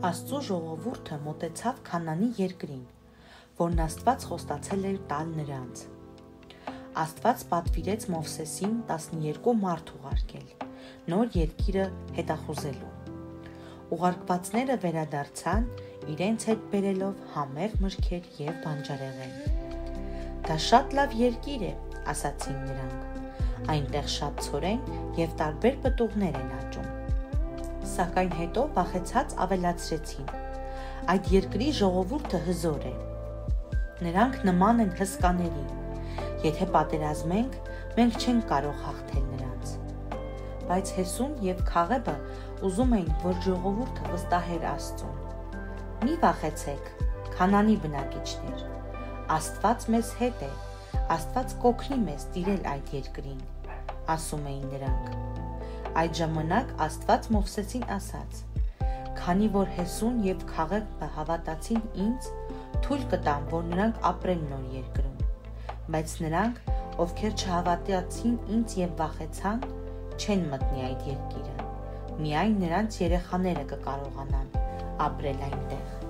Աստծո ժողովուրդը մոտեցավ Քանանի երկրին, որն Աստված խոստացել էր տալ նրանց։ Աստված պատվիրեց Մովսեսին 12 մարդ ուղարկել, նոր երկիրը հետախուզելու։ Ուղարկվածները վերադարձան, իրենց հետ բերելով համեղ մրգեր և բանջարեղեն։ «Դա շատ լավ երկիր է», ասացին նրանք, «այնտեղ շատ ցորեն և տարբեր պտուղներ են աճում»։ Սակայն հետո վախեցած ավելացրեցին. «Այդ երկրի ժողովուրդը հզոր է։ Նրանք նման են հսկաների։ Եթե պատերազմենք, մենք չենք կարող հաղթել նրանց»։ Բայց Հեսուն և Քաղեբը ուզում էին, որ ժողովուրդը վստահեր Աստծուն։ «Մի վախեցեք, Քանանի բնակիչներ, Աստված մեզ հետ է, Աստված կօգնի մեզ տիրել այդ երկրին», ասում էին նրանք։ Այդ ժամանակ Աստված Մովսեսին ասաց. «Քանի որ Հեսուն և Քաղեբը հավատացին ինձ, թույլ կտամ, որ նրանք ապրեն նոր երկրում, բայց նրանք, ովքեր չհավատացին ինձ և վախեցան, չեն մտնի այդ երկիրը, միայն նրանց երեխաները կկարողանան ապրել այնտեղ»։